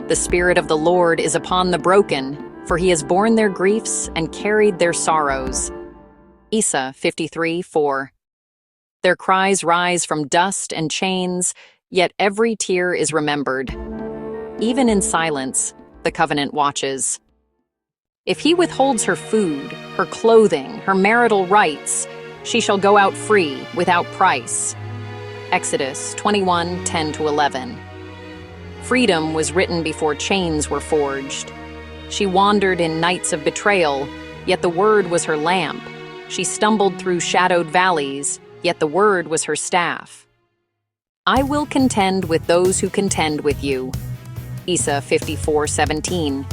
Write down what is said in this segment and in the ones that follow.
The Spirit of the Lord is upon the broken, for he has borne their griefs and carried their sorrows. Isa 53:4. Their cries rise from dust and chains, yet every tear is remembered. Even in silence, the covenant watches. If he withholds her food, her clothing, her marital rights, she shall go out free, without price. Exodus 21:10-11. Freedom was written before chains were forged. She wandered in nights of betrayal, yet the word was her lamp. She stumbled through shadowed valleys, yet the word was her staff. I will contend with those who contend with you. Isa 54:17.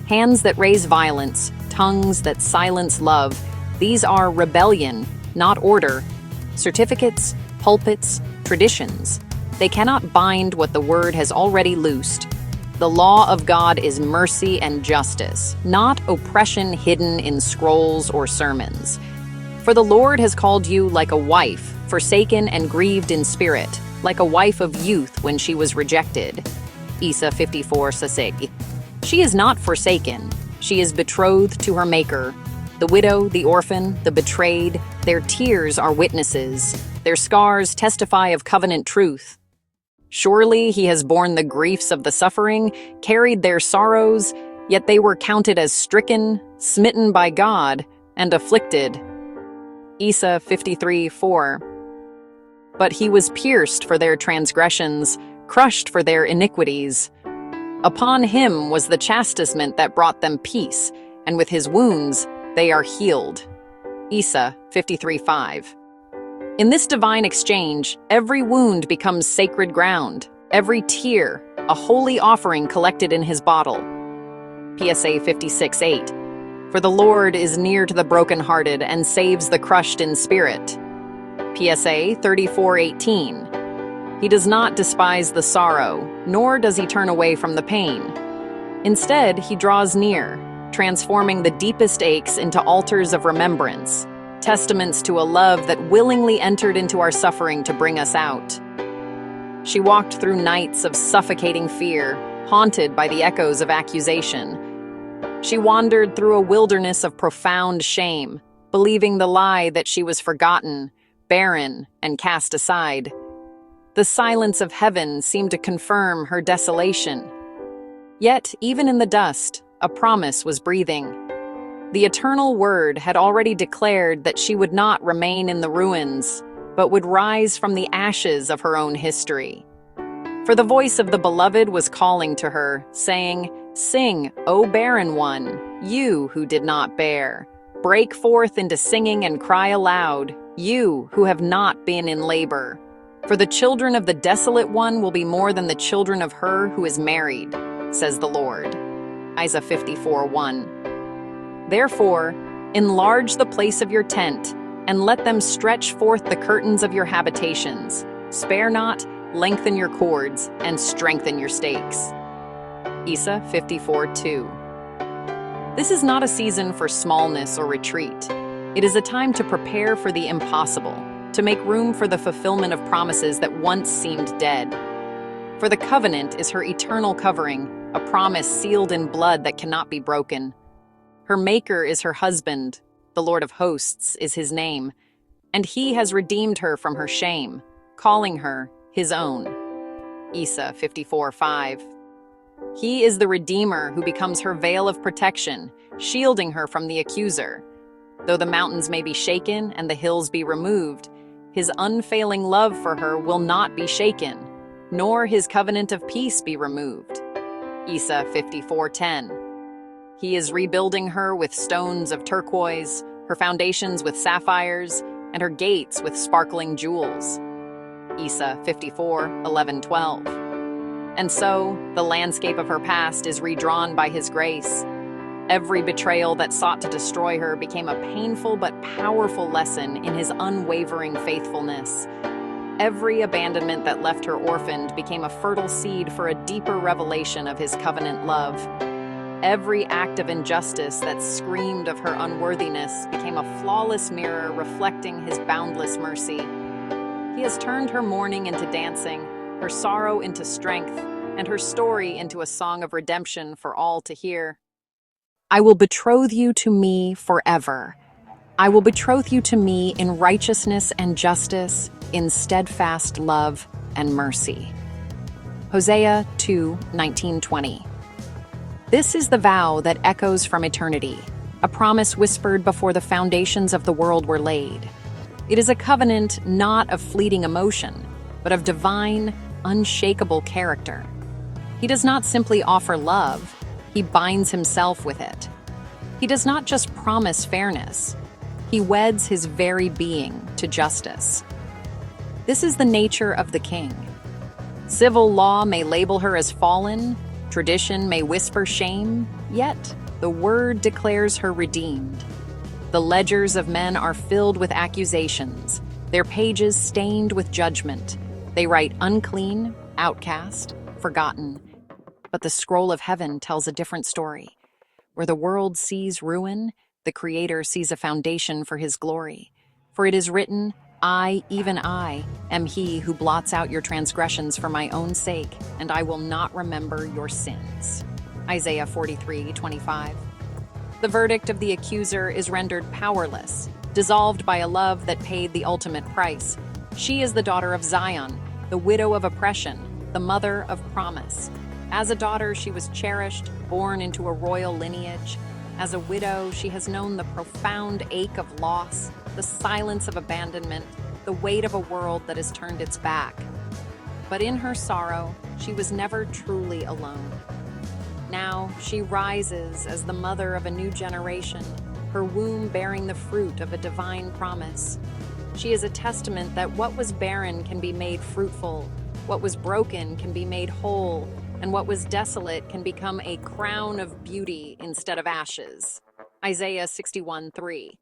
Hands that raise violence, tongues that silence love, these are rebellion, not order. Certificates, pulpits, traditions. They cannot bind what the word has already loosed. The law of God is mercy and justice, not oppression hidden in scrolls or sermons. For the Lord has called you like a wife, forsaken and grieved in spirit, like a wife of youth when she was rejected. Isa 54:6. She is not forsaken. She is betrothed to her Maker. The widow, the orphan, the betrayed, their tears are witnesses. Their scars testify of covenant truth. Surely he has borne the griefs of the suffering, carried their sorrows, yet they were counted as stricken, smitten by God, and afflicted. Isa 53:4. But he was pierced for their transgressions, crushed for their iniquities. Upon him was the chastisement that brought them peace, and with his wounds they are healed. Isa 53:5. In this divine exchange, every wound becomes sacred ground, every tear, a holy offering collected in his bottle. PSA 56:8. For the Lord is near to the brokenhearted and saves the crushed in spirit. PSA 34:18. He does not despise the sorrow, nor does he turn away from the pain. Instead, he draws near, transforming the deepest aches into altars of remembrance, testaments to a love that willingly entered into our suffering to bring us out. She walked through nights of suffocating fear, haunted by the echoes of accusation. She wandered through a wilderness of profound shame, believing the lie that she was forgotten, barren, and cast aside. The silence of heaven seemed to confirm her desolation. Yet, even in the dust, a promise was breathing. The eternal word had already declared that she would not remain in the ruins, but would rise from the ashes of her own history. For the voice of the beloved was calling to her, saying, "Sing, O barren one, you who did not bear. Break forth into singing and cry aloud, you who have not been in labor. For the children of the desolate one will be more than the children of her who is married, says the Lord." Isaiah 54:1. Therefore, enlarge the place of your tent, and let them stretch forth the curtains of your habitations. Spare not, lengthen your cords, and strengthen your stakes. Isa 54:2. This is not a season for smallness or retreat. It is a time to prepare for the impossible, to make room for the fulfillment of promises that once seemed dead. For the covenant is her eternal covering, a promise sealed in blood that cannot be broken. Her Maker is her husband, the Lord of hosts is his name, and he has redeemed her from her shame, calling her his own. Isa 54:5. He is the Redeemer who becomes her veil of protection, shielding her from the accuser. Though the mountains may be shaken and the hills be removed, his unfailing love for her will not be shaken, nor his covenant of peace be removed. Isa 54:10. He is rebuilding her with stones of turquoise, her foundations with sapphires, and her gates with sparkling jewels. Isa 54:11-12. And so, the landscape of her past is redrawn by his grace. Every betrayal that sought to destroy her became a painful but powerful lesson in his unwavering faithfulness. Every abandonment that left her orphaned became a fertile seed for a deeper revelation of his covenant love. Every act of injustice that screamed of her unworthiness became a flawless mirror reflecting his boundless mercy. He has turned her mourning into dancing, her sorrow into strength, and her story into a song of redemption for all to hear. I will betroth you to me forever. I will betroth you to me in righteousness and justice, in steadfast love and mercy. Hosea 2:19-20. This is the vow that echoes from eternity, a promise whispered before the foundations of the world were laid. It is a covenant not of fleeting emotion, but of divine, unshakable character. He does not simply offer love, he binds himself with it. He does not just promise fairness, he weds his very being to justice. This is the nature of the king. Civil law may label her as fallen, tradition may whisper shame, yet the word declares her redeemed. The ledgers of men are filled with accusations, their pages stained with judgment. They write unclean, outcast, forgotten. But the scroll of heaven tells a different story. Where the world sees ruin, the Creator sees a foundation for his glory. For it is written, I, even I, am he who blots out your transgressions for my own sake, and I will not remember your sins. Isaiah 43:25. The verdict of the accuser is rendered powerless, dissolved by a love that paid the ultimate price. She is the daughter of Zion, the widow of oppression, the mother of promise. As a daughter, she was cherished, born into a royal lineage. As a widow, she has known the profound ache of loss, the silence of abandonment, the weight of a world that has turned its back. But in her sorrow, she was never truly alone. Now, she rises as the mother of a new generation, her womb bearing the fruit of a divine promise. She is a testament that what was barren can be made fruitful, what was broken can be made whole, and what was desolate can become a crown of beauty instead of ashes. Isaiah 61:3.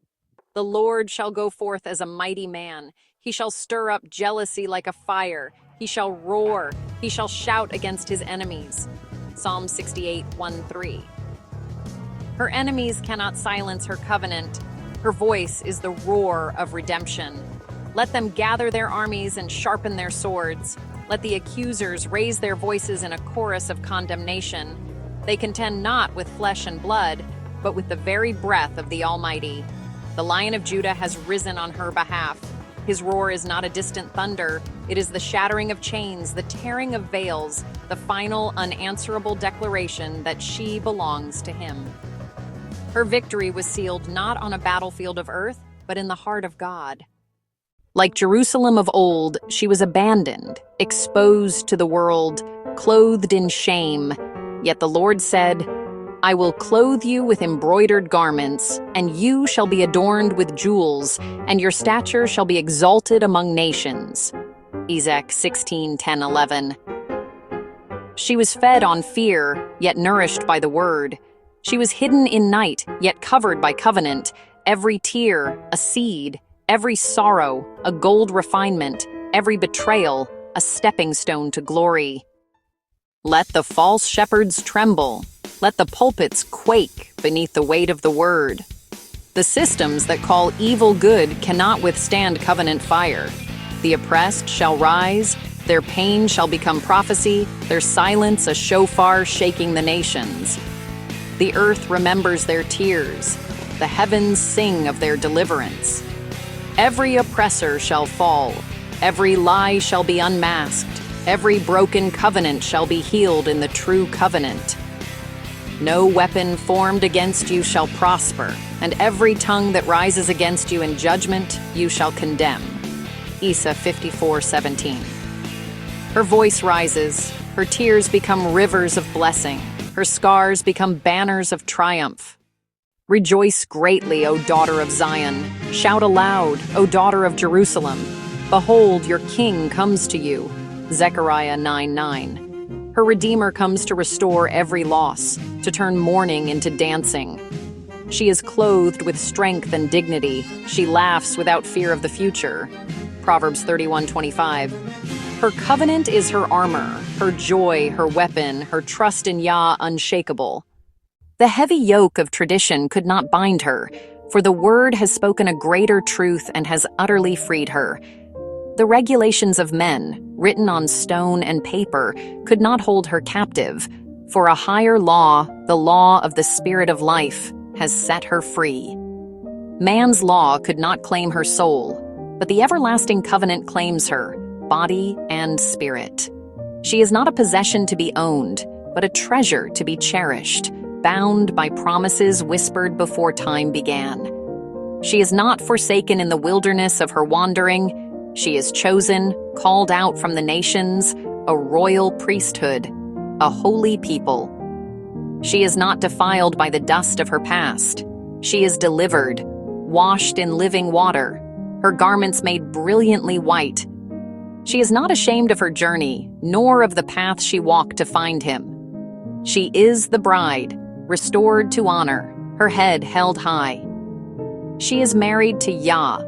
The Lord shall go forth as a mighty man. He shall stir up jealousy like a fire. He shall roar. He shall shout against his enemies. Psalm 68:1-3. Her enemies cannot silence her covenant. Her voice is the roar of redemption. Let them gather their armies and sharpen their swords. Let the accusers raise their voices in a chorus of condemnation. They contend not with flesh and blood, but with the very breath of the Almighty. The Lion of Judah has risen on her behalf. His roar is not a distant thunder. It is the shattering of chains, the tearing of veils, the final unanswerable declaration that she belongs to him. Her victory was sealed not on a battlefield of earth, but in the heart of God. Like Jerusalem of old, she was abandoned, exposed to the world, clothed in shame. Yet the Lord said, I will clothe you with embroidered garments, and you shall be adorned with jewels, and your stature shall be exalted among nations. Ezekiel 16:10-11. She was fed on fear, yet nourished by the word. She was hidden in night, yet covered by covenant. Every tear, a seed. Every sorrow, a gold refinement. Every betrayal, a stepping stone to glory. Let the false shepherds tremble. Let the pulpits quake beneath the weight of the word. The systems that call evil good cannot withstand covenant fire. The oppressed shall rise, their pain shall become prophecy, their silence a shofar shaking the nations. The earth remembers their tears, the heavens sing of their deliverance. Every oppressor shall fall, every lie shall be unmasked, every broken covenant shall be healed in the true covenant. No weapon formed against you shall prosper, and every tongue that rises against you in judgment you shall condemn. Ezekiel 54:17. Her voice rises, her tears become rivers of blessing, her scars become banners of triumph. Rejoice greatly, O daughter of Zion. Shout aloud, O daughter of Jerusalem. Behold, your king comes to you. Zechariah 9:9. Her Redeemer comes to restore every loss, to turn mourning into dancing. She is clothed with strength and dignity. She laughs without fear of the future. Proverbs 31:25. Her covenant is her armor, her joy, her weapon, her trust in Yah unshakable. The heavy yoke of tradition could not bind her, for the word has spoken a greater truth and has utterly freed her. The regulations of men, written on stone and paper, could not hold her captive, for a higher law, the law of the Spirit of life, has set her free. Man's law could not claim her soul, but the everlasting covenant claims her, body and spirit. She is not a possession to be owned, but a treasure to be cherished, bound by promises whispered before time began. She is not forsaken in the wilderness of her wandering. She is chosen, called out from the nations, a royal priesthood, a holy people. She is not defiled by the dust of her past. She is delivered, washed in living water, her garments made brilliantly white. She is not ashamed of her journey, nor of the path she walked to find him. She is the bride, restored to honor, her head held high. She is married to Yah,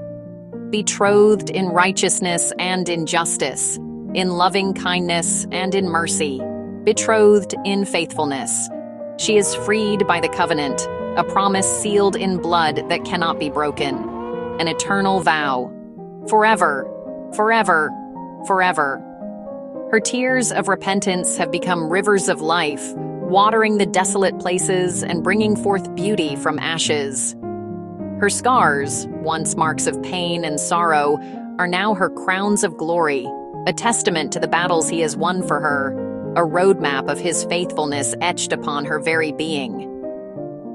betrothed in righteousness and in justice, in loving kindness and in mercy, betrothed in faithfulness. She is freed by the covenant, a promise sealed in blood that cannot be broken, an eternal vow, forever, forever, forever. Her tears of repentance have become rivers of life, watering the desolate places and bringing forth beauty from ashes. Her scars, once marks of pain and sorrow, are now her crowns of glory, a testament to the battles he has won for her, a roadmap of his faithfulness etched upon her very being.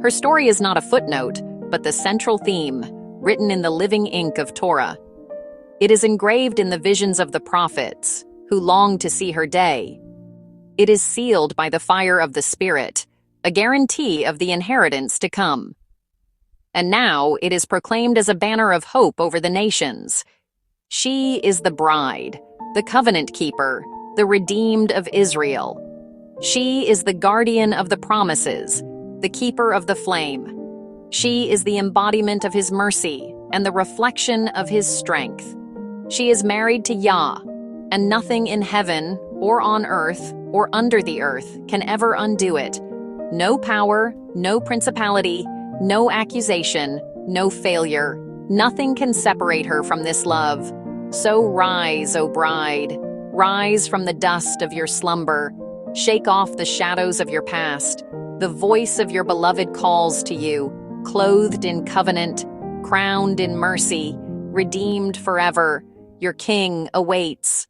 Her story is not a footnote, but the central theme, written in the living ink of Torah. It is engraved in the visions of the prophets, who long to see her day. It is sealed by the fire of the Spirit, a guarantee of the inheritance to come. And now it is proclaimed as a banner of hope over the nations. She is the bride, the covenant keeper, the redeemed of Israel. She is the guardian of the promises, the keeper of the flame. She is the embodiment of his mercy and the reflection of his strength. She is married to Yah, and nothing in heaven or on earth or under the earth can ever undo it. No power, no principality, no accusation, no failure. Nothing can separate her from this love. So rise, O bride. Rise from the dust of your slumber. Shake off the shadows of your past. The voice of your beloved calls to you, clothed in covenant, crowned in mercy, redeemed forever. Your king awaits.